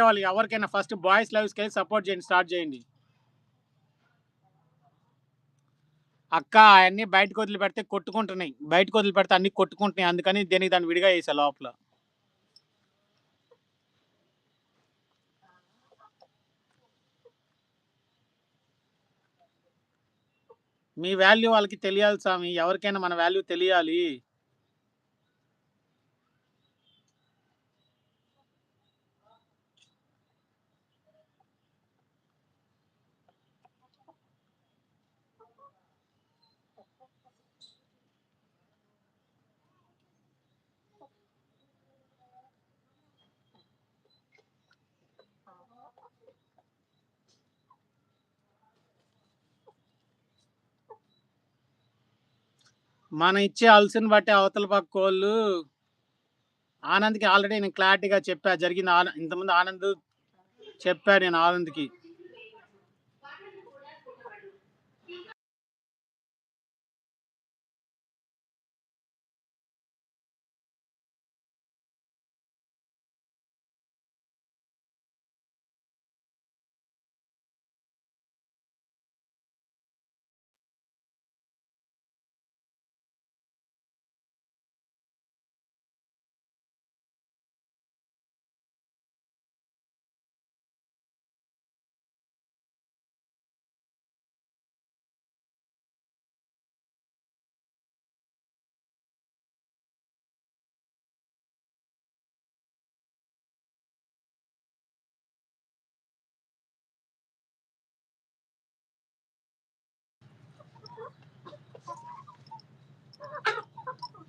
వాళ్ళు ఎవరికైనా first boys లైవ్స్‌కెళ్ళి support చేయండి. స్టార్ట్ చేయండి. అక్క అయన్నీ బయటకు వదిలిపెడితే కొట్టుకుంటున్నాయి. బయటకు వదిలిపెడితే అన్నీ కొట్టుకుంటున్నాయి. అందుకని దేనికి దాన్ని విడిగా ఏసా లోపల. మీ వాల్యూ వాళ్ళకి తెలియాలి స్వామి. ఎవరికైనా మన వాల్యూ తెలియాలి. మనం ఇచ్చే అలుసుని బట్టి అవతల పక్కోళ్ళు ఆనంద్‌కి ఆల్రెడీ నేను క్లారిటీగా చెప్పా. జరిగింది ఇంతకుముందు ఆనంద్ చెప్పా నేను ఆనంద్‌కి.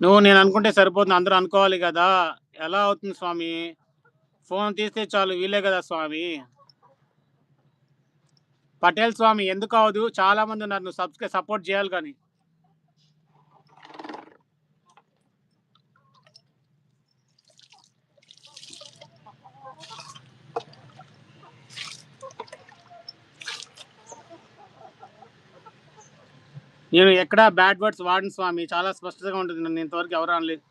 నువ్వు నేను అనుకుంటే సరిపోతుంది. అందరూ అనుకోవాలి గదా! ఎలా అవుతుంది స్వామి? ఫోన్ తీస్తే చాలు వీళ్ళే గదా స్వామి! పటేల్ స్వామి ఎందుకవ్వదు? చాలా మందున్నారు. నువ్వు సపోర్ట్ జేయాలి గాని. నేను ఎక్కడా బ్యాడ్ వర్డ్స్ వాడను స్వామి. చాలా స్పష్టతగా ఉంటుంది. నన్ను ఇంతవరకు ఎవరు అనలేదు.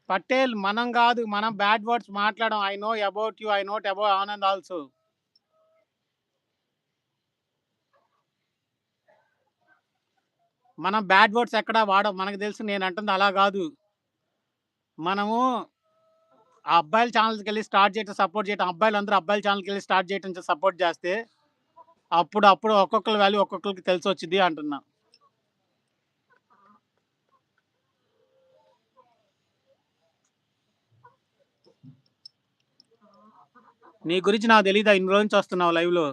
పటేల్ మనం గాదు. మనం బ్యాడ్ వర్డ్స్ మాట్లాడం. I know about you. I note about Anand also. మనం బ్యాడ్ వర్డ్స్ ఎక్కడా వాడం. మనకు తెలుసు నేనంటుంది అలా గాదు. మనము ఆ అబ్బాయిల ఛానెల్స్‌కెళ్ళి స్టార్ట్ చేయటం, సపోర్ట్ చేయటం. అబ్బాయిలందరూ అబ్బాయిల ఛానెల్‌కెళ్ళి స్టార్ట్ చేయటం సపోర్ట్ జేస్తే అప్పుడు ఒక్కొక్కళ్ళ వాల్యూ ఒక్కొక్కళ్ళకి తెలిసొచ్చిద్ది అంటున్నా. నీ గురించి నాకు తెలీదా? ఇన్ని రోజుల నుంచి వస్తున్నావు లైవ్‌లో.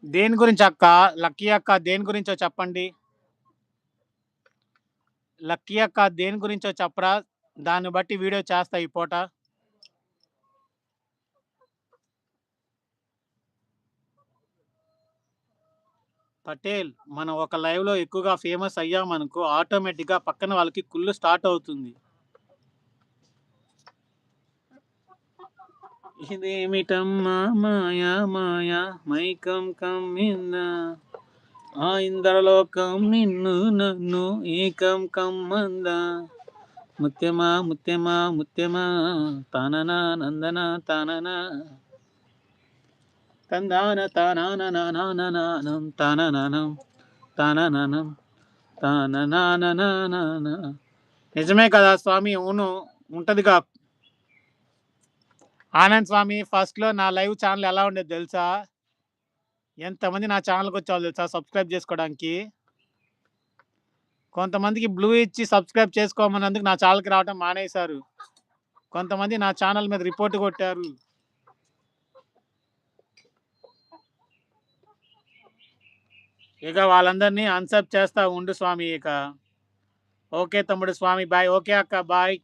దేని గురించి అక్క? లక్కీ అక్క దేని గురించో చెప్పండి. లక్కీ అక్క దేని గురించో చెప్పరా? దాన్ని బట్టి వీడియో చేస్తా ఈ పూట. పటేల్ మనం ఒక లైవ్‌లో ఎక్కువగా ఫేమస్ అయ్యామనుకో ఆటోమేటిక్‌గా పక్కన వాళ్ళకి కుళ్ళు స్టార్ట్ అవుతుంది. ఇదేమిటమ్మా మాయ మాయ మైకం కమ్మిందా ఆ ఇంద్రలోకం నిన్ను నన్ను ఏకం కమ్మందా ముత్యమా ముత్యమా ముత్యమా తననా నందన తననా తందాన తానానం తనననం తనననం తాననాననాన. నిజమే కదా స్వామి. అవును ఉంటదిగా. ఆనంద్ స్వామి ఫస్ట్‌లో నా లైవ్ ఛానెల్ ఎలా ఉండేదో తెలుసా? ఎంతమంది నా ఛానెల్‌కొచ్చేవాళ్ళు తెలుసా సబ్స్క్రైబ్ చేసుకోవడానికి? కొంతమందికి బ్లూ ఇచ్చి సబ్స్క్రైబ్ చేసుకోమన్నందుకు నా ఛానెల్‌కి రావటం మానేశారు. కొంతమంది నా ఛానెల్ మీద రిపోర్ట్ కొట్టారు. ఇక వాళ్ళందరినీ అన్‌సబ్ చేస్తా ఉండు స్వామి ఇక. ఓకే తమ్ముడు స్వామి బాయ్. ఓకే అక్క బాయ్.